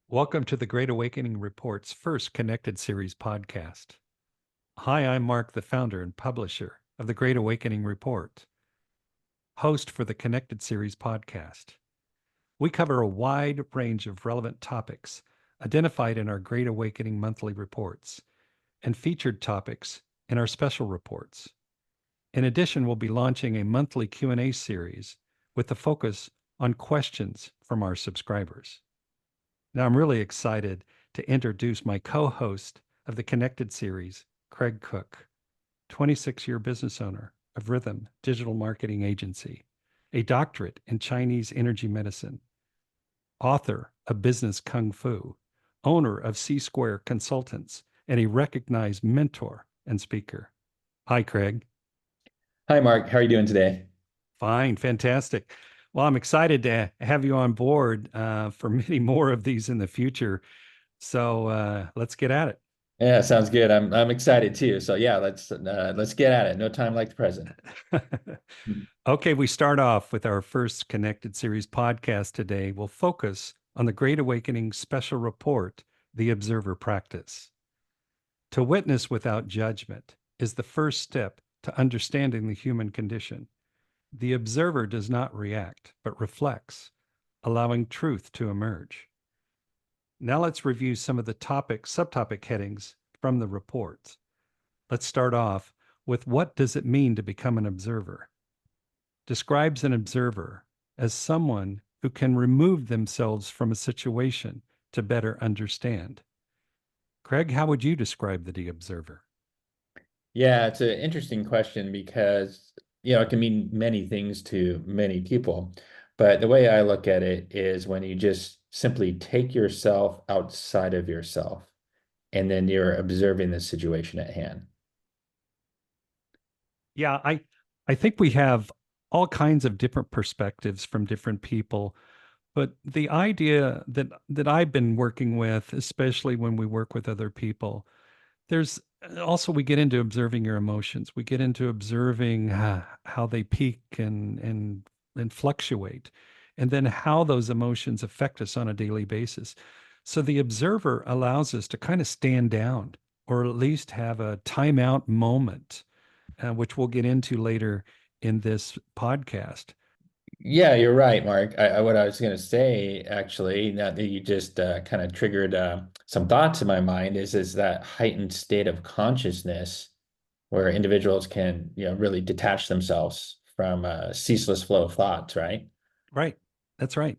Welcome to the Great Awakening Report's first Connected Series podcast. Hi, I'm Mark, the founder and publisher of the Great Awakening Report, host for the Connected Series podcast. We cover a wide range of relevant topics identified in our Great Awakening monthly reports and featured topics in our special reports. In addition, we'll be launching a monthly Q&A series with a focus on questions from our subscribers. Now, I'm really excited to introduce my co host of the Connected series, Craig Cook, 26-year business owner of Rhythm Digital Marketing Agency, a doctorate in Chinese energy medicine, author of Business Kung Fu, owner of C Square Consultants, and a recognized mentor and speaker. Hi, Craig. Hi, Mark. How are you doing today? Fine, fantastic. Well, I'm excited to have you on board for many more of these in the future. So let's get at it. Yeah, sounds good. I'm excited too. So yeah, let's get at it. No time like the present. Okay, we start off with our first Connected Series podcast today. We'll focus on the Great Awakening special report, The Observer Practice. To witness without judgment is the first step to understanding the human condition. The observer does not react, but reflects, allowing truth to emerge. Now let's review some of the subtopic headings from the report. Let's start off with what does it mean to become an observer? Describes an observer as someone who can remove themselves from a situation to better understand. Craig, how would you describe the observer? Yeah, it's an interesting question because it can mean many things to many people. But the way I look at it is when you just simply take yourself outside of yourself and then you're observing the situation at hand. Yeah, I think we have all kinds of different perspectives from different people, but the idea that I've been working with, especially when we work with other people, there's also we get into observing your emotions. We get into observing how they peak and fluctuate, and then how those emotions affect us on a daily basis. So the observer allows us to kind of stand down or at least have a timeout moment, which we'll get into later in this podcast. Yeah, you're right, Mark. What I was going to say, actually, now that you just kind of triggered some thoughts in my mind, is that heightened state of consciousness where individuals can, really detach themselves from a ceaseless flow of thoughts, right? Right. That's right.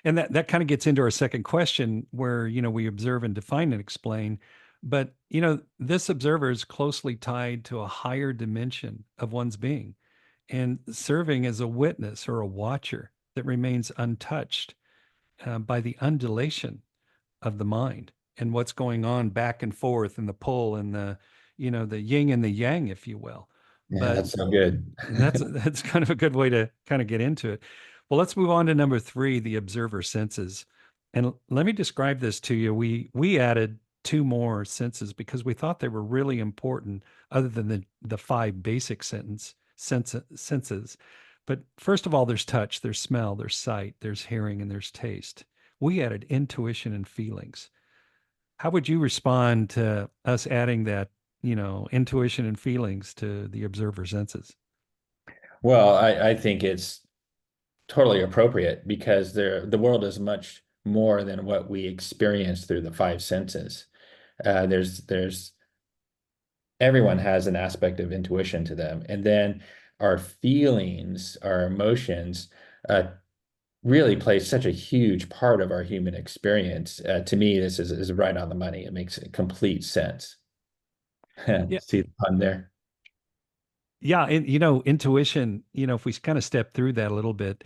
And that kind of gets into our second question where, we observe and define and explain. But, this observer is closely tied to a higher dimension of one's being and serving as a witness or a watcher that remains untouched by the undulation of the mind and what's going on back and forth and the pull and the yin and the yang, if you will. Yeah, But that's so good. that's kind of a good way to kind of get into it. Well, let's move on to number three, the observer senses. And let me describe this to you. We added two more senses because we thought they were really important, other than the five basic senses. But first of all, there's touch, there's smell, there's sight, there's hearing, and there's taste. We added intuition and feelings. How would you respond to us adding that, intuition and feelings to the observer senses? Well, I think it's totally appropriate because the world is much more than what we experience through the five senses. There's everyone has an aspect of intuition to them, and then our feelings, our emotions, really plays such a huge part of our human experience. To me, this is right on the money. It makes complete sense. Yeah. See the pun there? Yeah. And, intuition, if we kind of step through that a little bit,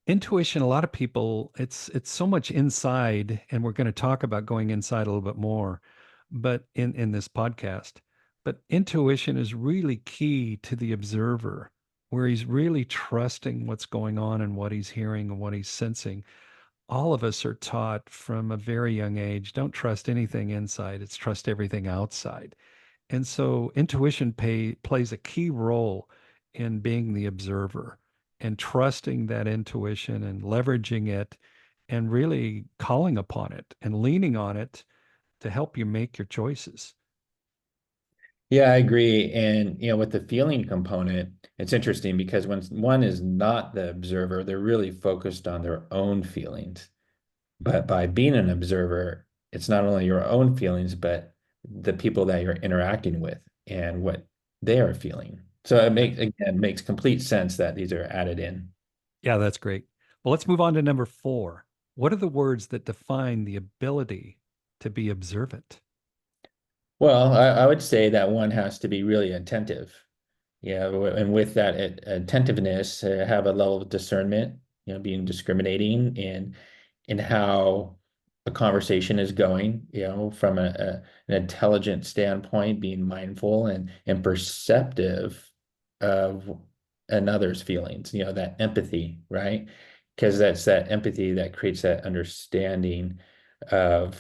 intuition, a lot of people, it's so much inside, and we're going to talk about going inside a little bit more, but in this podcast. But intuition is really key to the observer, where he's really trusting what's going on and what he's hearing and what he's sensing. All of us are taught from a very young age, don't trust anything inside, it's trust everything outside. And so intuition plays a key role in being the observer and trusting that intuition and leveraging it and really calling upon it and leaning on it to help you make your choices. Yeah, I agree. And with the feeling component, it's interesting because when one is not the observer, they're really focused on their own feelings. But by being an observer, it's not only your own feelings, but the people that you're interacting with and what they are feeling. So it makes complete sense that these are added in. Yeah, that's great. Well, let's move on to number 4. What are the words that define the ability to be observant? Well, I would say that one has to be really attentive. Yeah, and with that attentiveness, have a level of discernment, being discriminating in how a conversation is going, from an intelligent standpoint, being mindful and perceptive of another's feelings, that empathy, right? Because that's that empathy that creates that understanding of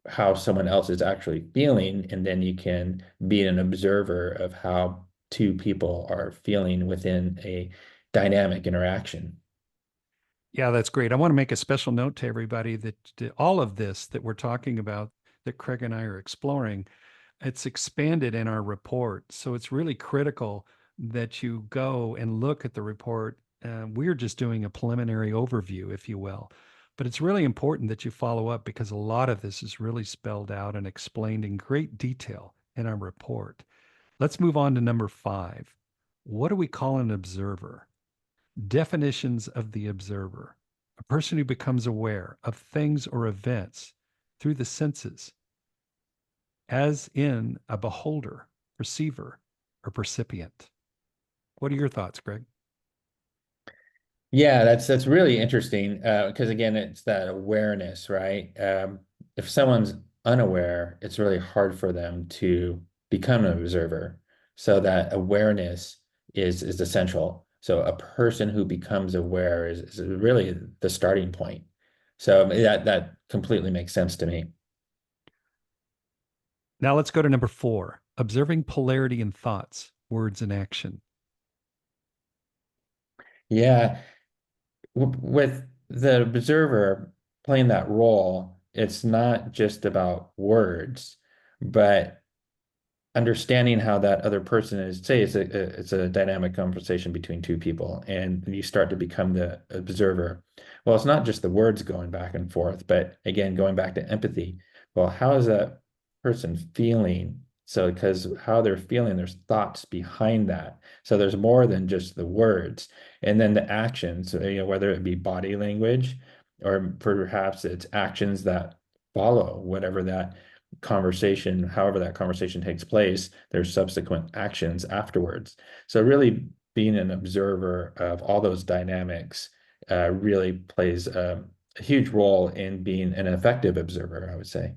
how someone else is actually feeling, and then you can be an observer of how two people are feeling within a dynamic interaction. Yeah, that's great. I want to make a special note to everybody that all of this that we're talking about, that Craig and I are exploring, it's expanded in our report. So it's really critical that you go and look at the report. We're just doing a preliminary overview, if you will. But it's really important that you follow up because a lot of this is really spelled out and explained in great detail in our report. Let's move on to number 5. What do we call an observer? Definitions of the observer: a person who becomes aware of things or events through the senses, as in a beholder, perceiver, or percipient. What are your thoughts, Greg? Yeah, that's really interesting because again, it's that awareness, right? If someone's unaware, it's really hard for them to become an observer. So that awareness is essential. So a person who becomes aware is really the starting point. So that completely makes sense to me. Now let's go to number 4: observing polarity in thoughts, words, and action. Yeah, with the observer playing that role, it's not just about words, but understanding how that other person is, say it's a dynamic conversation between two people and you start to become the observer. Well, it's not just the words going back and forth, but again, going back to empathy. Well, how is that person feeling? So, because how they're feeling, there's thoughts behind that. So there's more than just the words. And then the actions, whether it be body language or perhaps it's actions that follow whatever that conversation, however that conversation takes place, there's subsequent actions afterwards. So really being an observer of all those dynamics really plays a huge role in being an effective observer, I would say.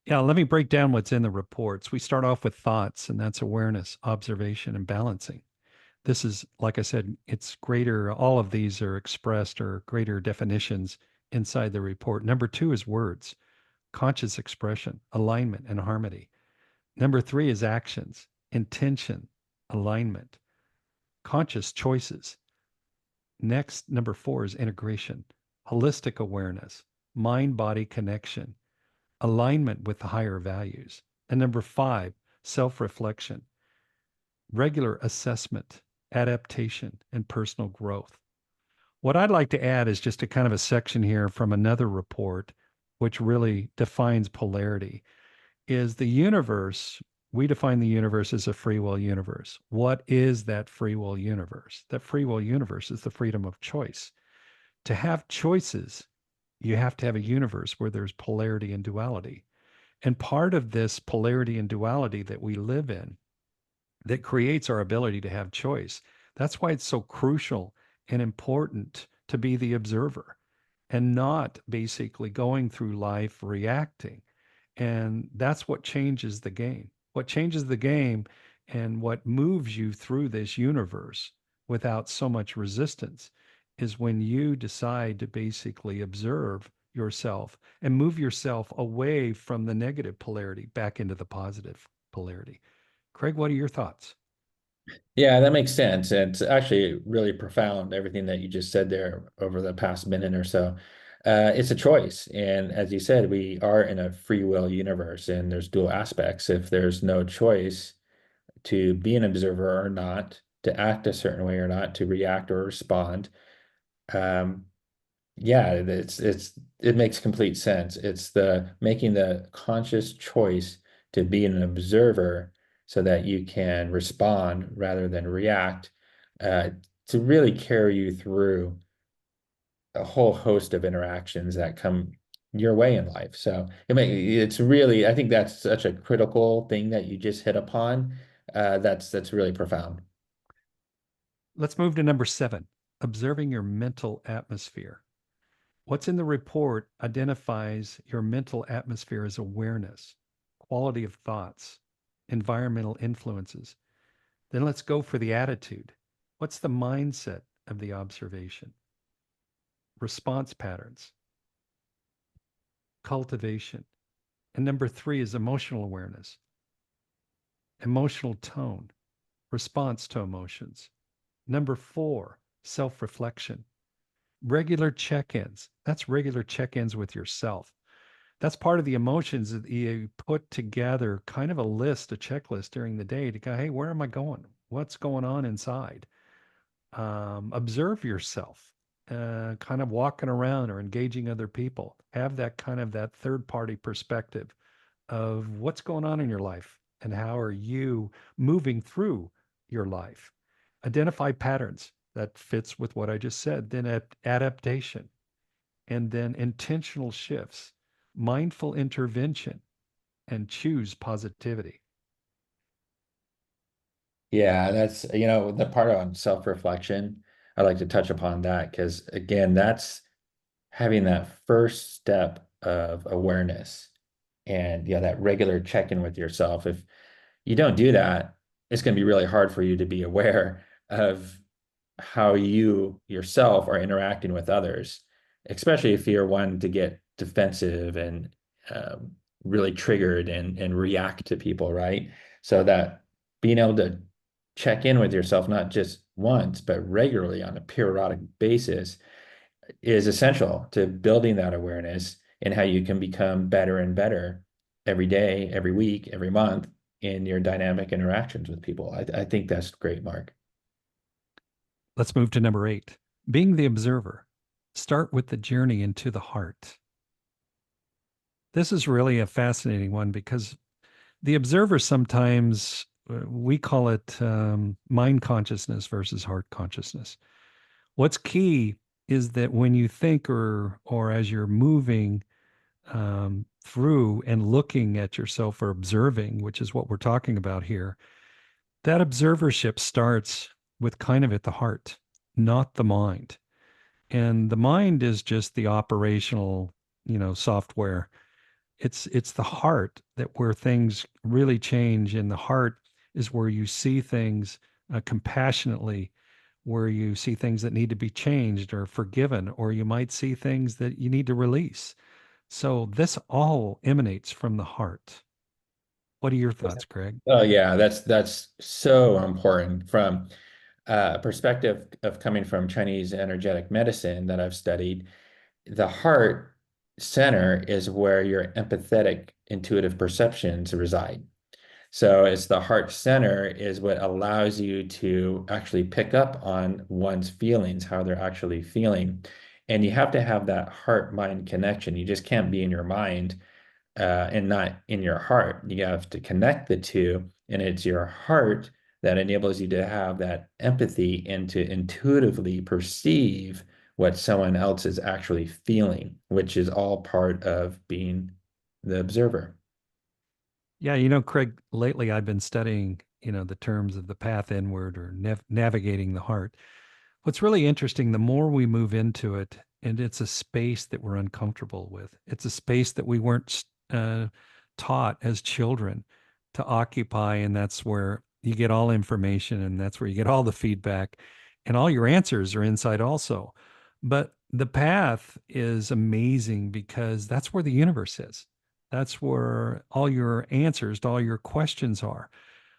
Yeah, let me break down what's in the reports. We start off with thoughts, and that's awareness, observation, and balancing. This is, like I said, it's greater. All of these are expressed or greater definitions inside the report. Number 2 is words, conscious expression, alignment, and harmony. Number 3 is actions, intention, alignment, conscious choices. Next, number 4 is integration, holistic awareness, mind body connection, alignment with the higher values. And number 5, self reflection, regular assessment, adaptation, and personal growth. What I'd like to add is just a kind of a section here from another report, which really defines polarity, is the universe. We define the universe as a free will universe. What is that free will universe? That free will universe is the freedom of choice. To have choices, you have to have a universe where there's polarity and duality. And part of this polarity and duality that we live in that creates our ability to have choice. That's why it's so crucial and important to be the observer and not basically going through life reacting. And that's what changes the game. What changes the game and what moves you through this universe without so much resistance is when you decide to basically observe yourself and move yourself away from the negative polarity back into the positive polarity. Craig, what are your thoughts? Yeah, that makes sense. And it's actually really profound, everything that you just said there over the past minute or so. It's a choice. And as you said, we are in a free will universe and there's dual aspects. If there's no choice to be an observer or not, to act a certain way or not, to react or respond, um, yeah, it makes complete sense. It's the making the conscious choice to be an observer so that you can respond rather than react, uh, to really carry you through a whole host of interactions that come your way in life. So it's really, I think that's such a critical thing that you just hit upon. That's really profound. Let's move to number 7, observing your mental atmosphere. What's in the report identifies your mental atmosphere as awareness, quality of thoughts, environmental influences. Then let's go for the attitude. What's the mindset of the observation? Response patterns, cultivation. And number 3 is emotional awareness, emotional tone, response to emotions. Number 4, self reflection, regular check ins. That's regular check ins with yourself. That's part of the emotions that you put together, kind of a list, a checklist during the day to go, hey, where am I going? What's going on inside? Observe yourself, kind of walking around or engaging other people. Have that kind of that third party perspective of what's going on in your life and how are you moving through your life. Identify patterns that fits with what I just said. Then adaptation, and then intentional shifts, mindful intervention, and choose positivity. Yeah, that's, the part on self-reflection, I like to touch upon that because again, that's having that first step of awareness and yeah, that regular check-in with yourself. If you don't do that, it's going to be really hard for you to be aware of how you yourself are interacting with others, especially if you're one to get defensive and um, really triggered and react to people, right? So that being able to check in with yourself, not just once, but regularly on a periodic basis, is essential to building that awareness and how you can become better and better every day, every week, every month in your dynamic interactions with people. I think that's great, Mark. Let's move to number 8, being the observer. Start with the journey into the heart. This is really a fascinating one because the observer sometimes we call it mind consciousness versus heart consciousness. What's key is that when you think or as you're moving through and looking at yourself or observing, which is what we're talking about here, that observership starts with kind of at the heart, not the mind. And the mind is just the operational, software. It's the heart that where things really change, and the heart is where you see things compassionately, where you see things that need to be changed or forgiven, or you might see things that you need to release. So this all emanates from the heart. What are your thoughts, Craig? Oh yeah, that's so important from a perspective of coming from Chinese energetic medicine that I've studied. The heart center is where your empathetic intuitive perceptions reside. So it's the heart center is what allows you to actually pick up on one's feelings, how they're actually feeling. And you have to have that heart-mind connection. You just can't be in your mind and not in your heart. You have to connect the two, and it's your heart that enables you to have that empathy and to intuitively perceive what someone else is actually feeling, which is all part of being the observer. Yeah, Craig, lately I've been studying, the terms of the path inward or navigating the heart. What's really interesting, the more we move into it, and it's a space that we're uncomfortable with. It's a space that we weren't taught as children to occupy, and that's where you get all information, and that's where you get all the feedback, and all your answers are inside also. But the path is amazing because that's where the universe is. That's where all your answers to all your questions are.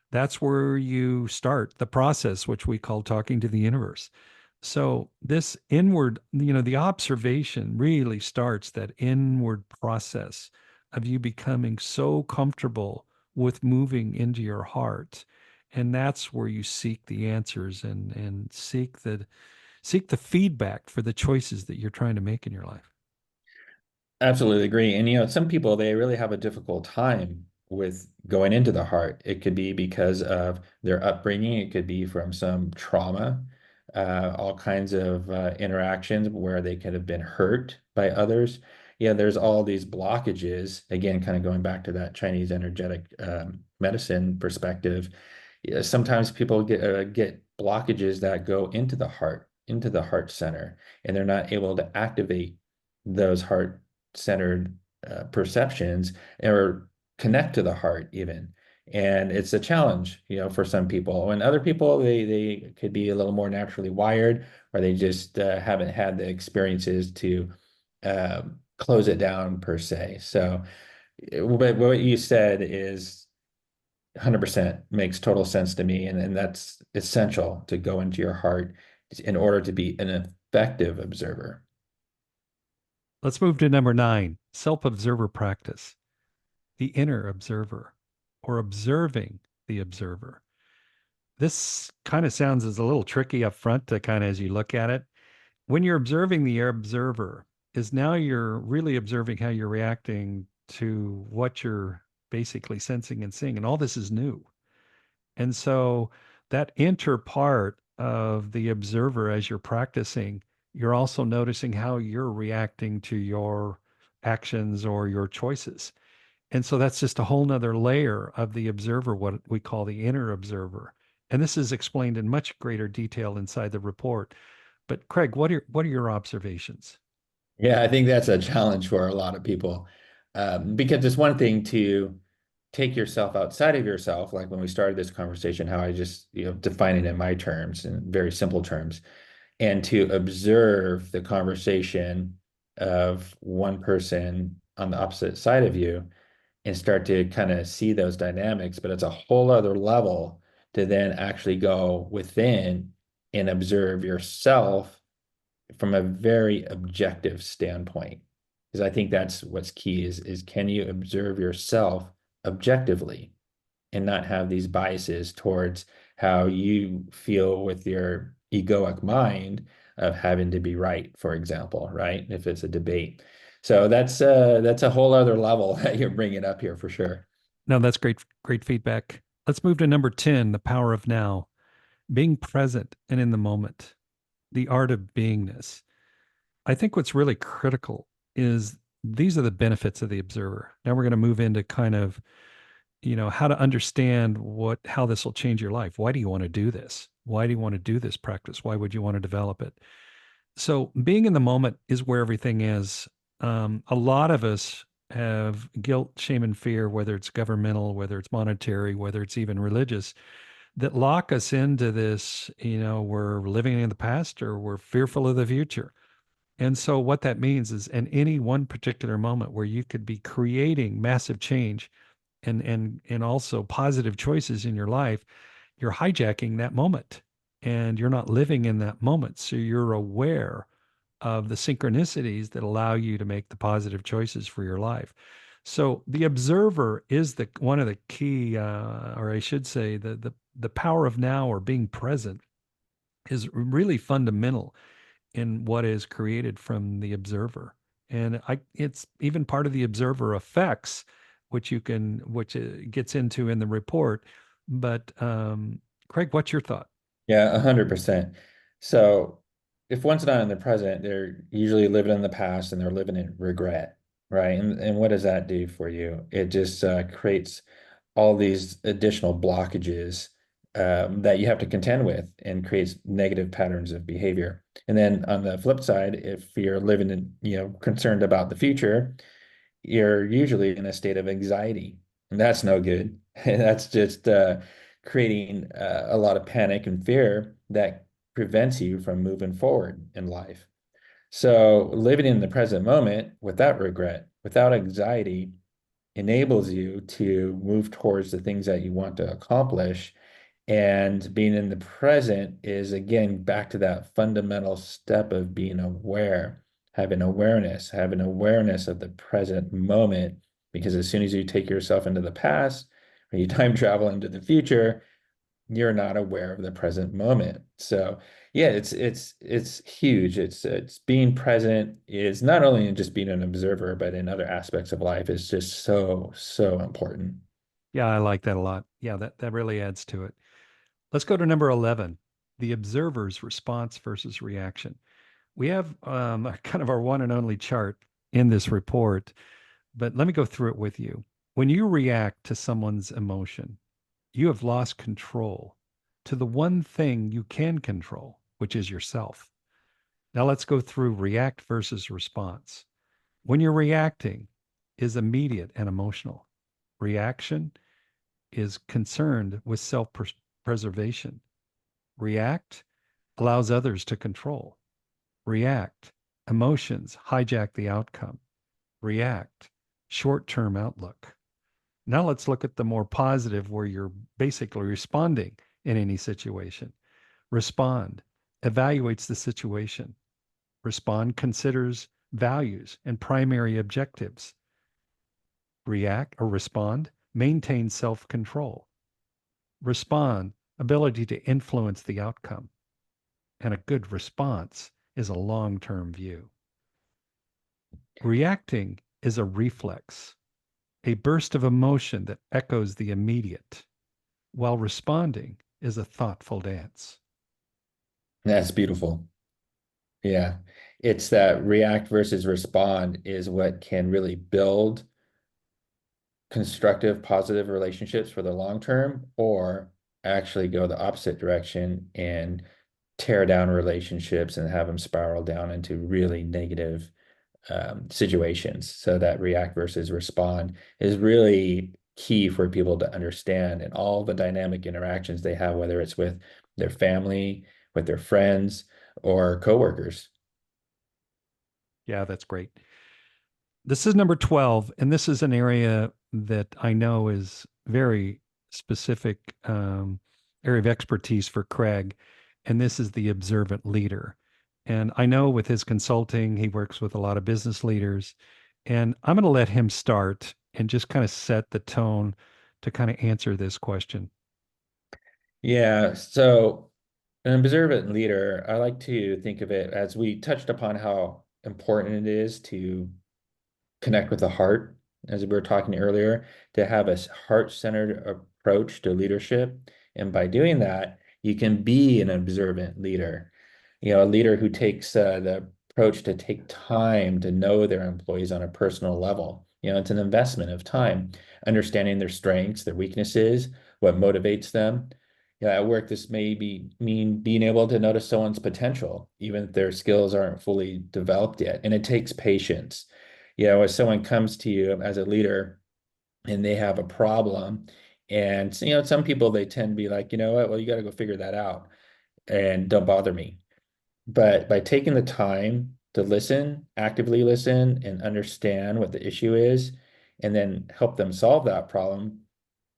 That's where you start the process, which we call talking to the universe. So this inward, the observation really starts that inward process of you becoming so comfortable with moving into your heart. And that's where you seek the answers and seek the feedback for the choices that you're trying to make in your life. Absolutely agree. And some people they really have a difficult time with going into the heart. It could be because of their upbringing. It could be from some trauma, all kinds of interactions where they could have been hurt by others. Yeah, there's all these blockages. Again, kind of going back to that Chinese energetic medicine perspective. Yeah, sometimes people get blockages that go into the heart center, and they're not able to activate those heart-centered perceptions or connect to the heart even. And it's a challenge, for some people. And other people, they could be a little more naturally wired, or they just haven't had the experiences to close it down per se. So, but what you said is 100% makes total sense to me, and that's essential to go into your heart in order to be an effective observer. Let's move to number 9, self-observer practice, the inner observer, or observing the observer. This kind of sounds as a little tricky up front to kind of as you look at it. When you're observing the observer, is now you're really observing how you're reacting to what you're basically sensing and seeing. And all this is new. And so that inner part of the observer as you're practicing, you're also noticing how you're reacting to your actions or your choices. And so that's just a whole nother layer of the observer, what we call the inner observer. And this is explained in much greater detail inside the report. But Craig, what are your observations? Yeah, I think that's a challenge for a lot of people, because it's one thing to take yourself outside of yourself, like when we started this conversation, how I just, define it in my terms, in very simple terms, and to observe the conversation of one person on the opposite side of you and start to kind of see those dynamics. But it's a whole other level to then actually go within and observe yourself from a very objective standpoint. Because I think that's what's key is can you observe yourself objectively and not have these biases towards how you feel with your egoic mind of having to be right, for example, right? If it's a debate. So that's a whole other level that you're bringing up here for sure. No, that's great feedback. Let's move to number 10, the power of now, being present and in the moment, the art of beingness. I think what's really critical is these are the benefits of the observer. Now we're going to move into kind of, how to understand how this will change your life. Why do you want to do this? Why do you want to do this practice? Why would you want to develop it? So being in the moment is where everything is. A lot of us have guilt, shame, and fear, whether it's governmental, whether it's monetary, whether it's even religious, that lock us into this, we're living in the past or we're fearful of the future. And so what that means is in any one particular moment where you could be creating massive change and also positive choices in your life, you're hijacking that moment and you're not living in that moment. So you're aware of the synchronicities that allow you to make the positive choices for your life. So the observer is the one of the key, or I should say, the power of now or being present is really fundamental in what is created from the observer. And it's even part of the observer effects, which gets into in the report. But Craig, what's your thought? Yeah, 100%. So if one's not in the present, they're usually living in the past and they're living in regret, right? And what does that do for you? It just creates all these additional blockages that you have to contend with and creates negative patterns of behavior. And then on the flip side, if you're living in, concerned about the future, you're usually in a state of anxiety, and that's no good. That's just creating a lot of panic and fear that prevents you from moving forward in life. So living in the present moment without regret, without anxiety, enables you to move towards the things that you want to accomplish And being in the present is, again, back to that fundamental step of being aware, having awareness of the present moment. Because as soon as you take yourself into the past or you time travel into the future, you're not aware of the present moment. So yeah, it's huge. It's being present is not only in just being an observer, but in other aspects of life is just so important. Yeah, I like that a lot. Yeah, that really adds to it. Let's go to number 11, the observer's response versus reaction. We have kind of our one and only chart in this report, but let me go through it with you. When you react to someone's emotion, you have lost control to the one thing you can control, which is yourself. Now let's go through react versus response. When you're reacting is immediate and emotional. Reaction is concerned with self preservation. React allows others to control. React, emotions hijack the outcome. React, short term outlook. Now let's look at the more positive where you're basically responding in any situation. Respond, evaluates the situation. Respond considers values and primary objectives. React or respond, maintain self control. Respond, ability to influence the outcome. And a good response is a long term view. Reacting is a reflex, a burst of emotion that echoes the immediate, while responding is a thoughtful dance. That's beautiful. Yeah. It's that react versus respond is what can really build constructive, positive relationships for the long term, or actually go the opposite direction and tear down relationships and have them spiral down into really negative situations. So that react versus respond is really key for people to understand and all the dynamic interactions they have, whether it's with their family, with their friends, or coworkers. Yeah, that's great. This is number 12, and this is an area that I know is very specific area of expertise for Craig, and this is the observant leader. And I know with his consulting, he works with a lot of business leaders, and I'm going to let him start and just kind of set the tone to kind of answer this question. Yeah, so an observant leader, I like to think of it as we touched upon how important it is to connect with the heart, as we were talking earlier, to have a heart-centered approach to leadership. And by doing that, you can be an observant leader. A leader who takes the approach to take time to know their employees on a personal level. It's an investment of time, understanding their strengths, their weaknesses, what motivates them. At work, this may mean being able to notice someone's potential, even if their skills aren't fully developed yet. And it takes patience. If someone comes to you as a leader and they have a problem, and some people they tend to be like, you know what, well, you got to go figure that out and don't bother me. But by taking the time to listen, actively listen, and understand what the issue is, and then help them solve that problem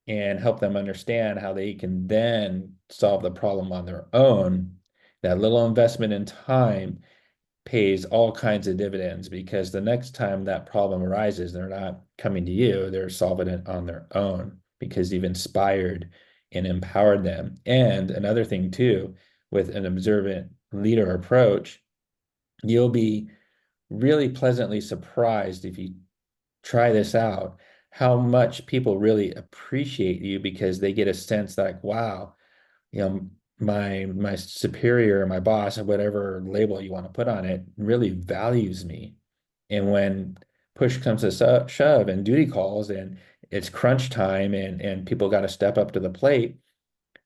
and help them understand how they can then solve the problem on their own, that little investment in time pays all kinds of dividends because the next time that problem arises, they're not coming to you, they're solving it on their own because you've inspired and empowered them. And another thing too, with an observant leader approach, you'll be really pleasantly surprised if you try this out, how much people really appreciate you because they get a sense like, wow, you know, my superior, my boss, or whatever label you want to put on it, really values me. And when push comes to shove and duty calls and it's crunch time and people got to step up to the plate,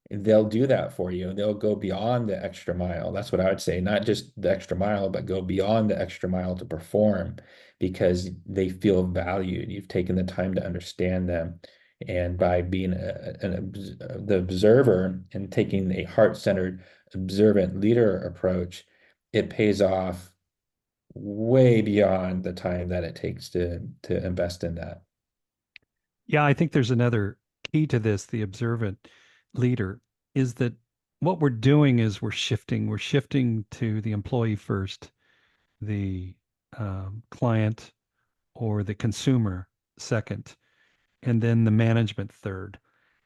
they'll do that for you. They'll go beyond the extra mile. That's what I would say, not just the extra mile, but go beyond the extra mile to perform because they feel valued. You've taken the time to understand them. And by being the observer and taking a heart-centered, observant leader approach, it pays off way beyond the time that it takes to invest in that. Yeah, I think there's another key to this, the observant leader. is that what we're doing is we're shifting to the employee first, the client or the consumer second, and then the management third.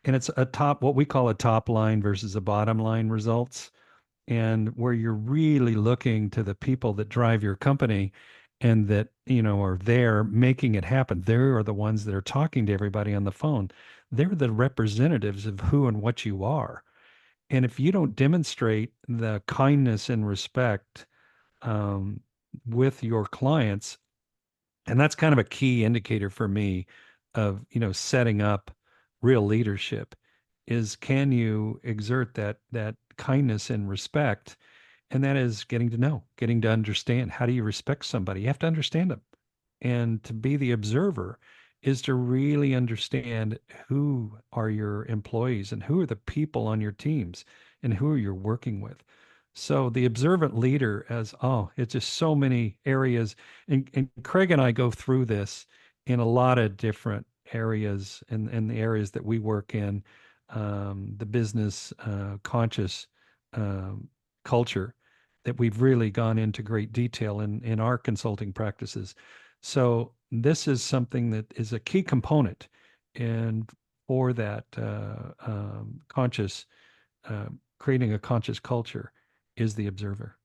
And it's a top, what we call a top line versus a bottom line results, and where you're really looking to the people that drive your company and that, are there making it happen. They are the ones that are talking to everybody on the phone. They're the representatives of who and what you are. And if you don't demonstrate the kindness and respect um, with your clients, and that's kind of a key indicator for me of, setting up real leadership, is can you exert that kindness and respect? And that is getting to know, getting to understand. How do you respect somebody? You have to understand them. And to be the observer is to really understand who are your employees and who are the people on your teams and who are you working with. So the observant leader, as it's just so many areas. And Craig and I go through this in a lot of different areas, and the areas that we work in, the business conscious um, culture, that we've really gone into great detail in our consulting practices. So this is something that is a key component, and for that conscious, creating a conscious culture is the observer.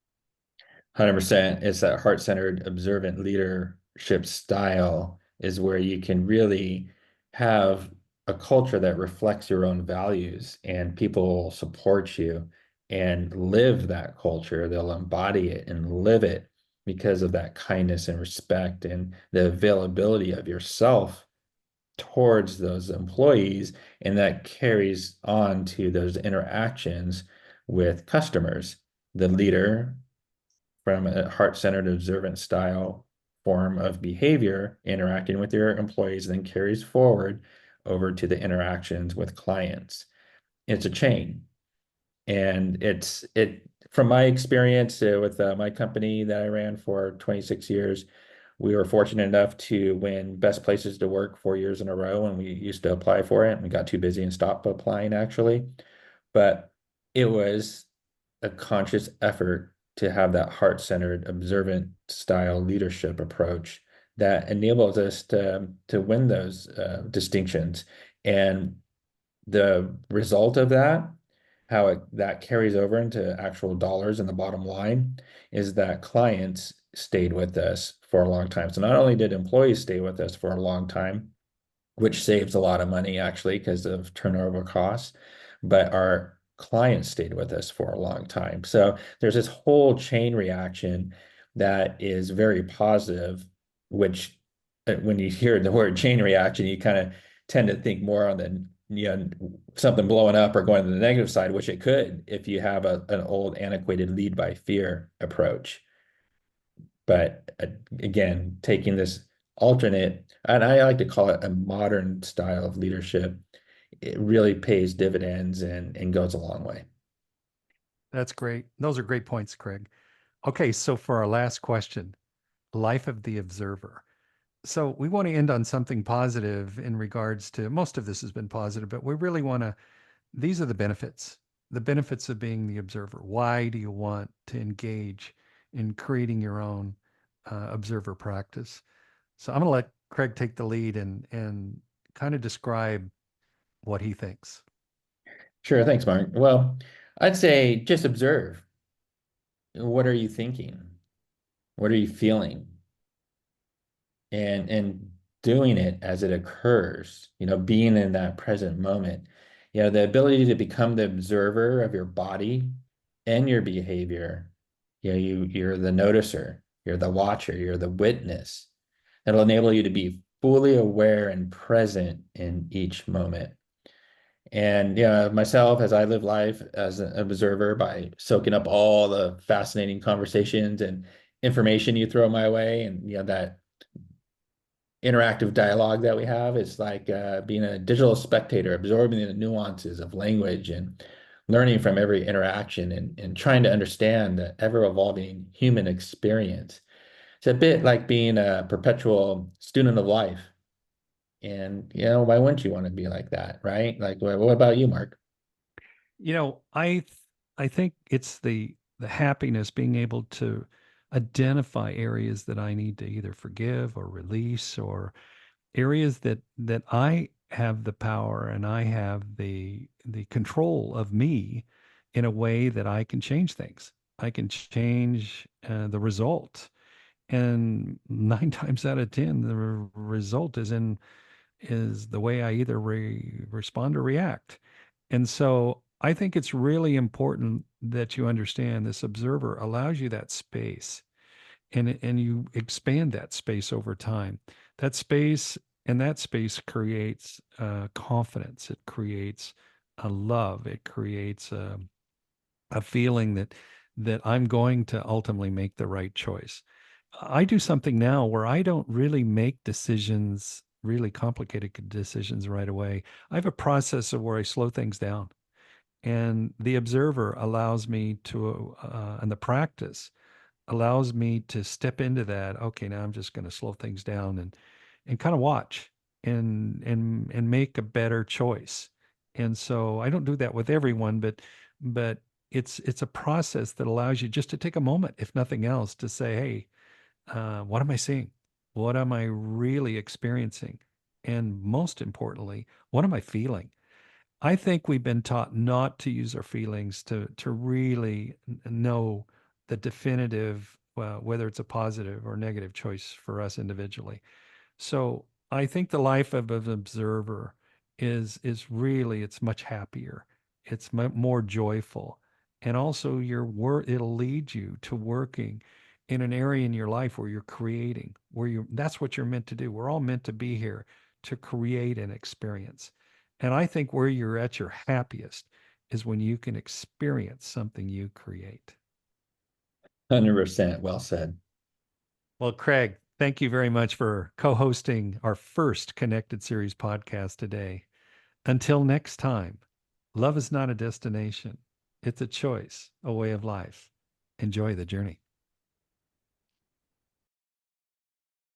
100%. It's that heart-centered, observant leadership style is where you can really have a culture that reflects your own values and people will support you and live that culture. They'll embody it and live it because of that kindness and respect and the availability of yourself towards those employees. And that carries on to those interactions with customers. The leader from a heart-centered, observant style form of behavior interacting with your employees then carries forward over to the interactions with clients. It's a chain. And it from my experience with my company that I ran for 26 years, we were fortunate enough to win Best Places to Work 4 years in a row, and we used to apply for it. And we got too busy and stopped applying actually. But it was a conscious effort to have that heart-centered, observant style leadership approach that enables us to win those distinctions. And the result of that, that carries over into actual dollars in the bottom line, is that clients stayed with us for a long time. So not only did employees stay with us for a long time, which saves a lot of money actually because of turnover costs, but our clients stayed with us for a long time. So there's this whole chain reaction that is very positive, which when you hear the word chain reaction, you kind of tend to think more on the something blowing up or going to the negative side, which it could if you have an old antiquated lead by fear approach. But again, taking this alternate, and I like to call it a modern style of leadership, it really pays dividends and goes a long way. That's great. Those are great points, Craig. Okay, so for our last question, life of the observer. So we want to end on something positive in regards to, most of this has been positive, but we really want to, these are the benefits of being the observer. Why do you want to engage in creating your own observer practice? So I'm going to let Craig take the lead and kind of describe what he thinks. Sure, thanks, Mark. Well, I'd say just observe. What are you thinking? What are you feeling? And doing it as it occurs, being in that present moment. The ability to become the observer of your body and your behavior. You're the noticer, you're the watcher, you're the witness. That'll enable you to be fully aware and present in each moment. And myself, as I live life as an observer by soaking up all the fascinating conversations and information you throw my way, and that interactive dialogue that we have. It's like being a digital spectator, absorbing the nuances of language and learning from every interaction and trying to understand the ever-evolving human experience. It's a bit like being a perpetual student of life. And, why wouldn't you want to be like that, right? Like, what about you, Mark? I think it's the happiness being able to identify areas that I need to either forgive or release, or areas that I have the power and I have the control of me in a way that I can change things. I can change the result, and 9 times out of 10, the result is the way I either respond or react. And so I think it's really important that you understand this observer allows you that space, and you expand that space over time. That space that space creates confidence. It creates a love. It creates a feeling that I'm going to ultimately make the right choice. I do something now where I don't really make decisions, really complicated decisions right away. I have a process of where I slow things down, and the observer allows me to, and the practice allows me to step into that. Okay, now I'm just going to slow things down and kind of watch and make a better choice. And so I don't do that with everyone, but it's a process that allows you just to take a moment, if nothing else, to say, hey, what am I seeing? What am I really experiencing? And most importantly, what am I feeling? I think we've been taught not to use our feelings to really know the definitive, whether it's a positive or negative choice for us individually. So I think the life of an observer is really, it's much happier. It's more joyful, and also your work, it'll lead you to working in an area in your life where you're creating, where you that's what you're meant to do. We're all meant to be here to create an experience. And I think where you're at your happiest is when you can experience something you create. 100% well said. Well, Craig, thank you very much for co hosting our first Connected Series podcast today. Until next time, love is not a destination, it's a choice, a way of life. Enjoy the journey.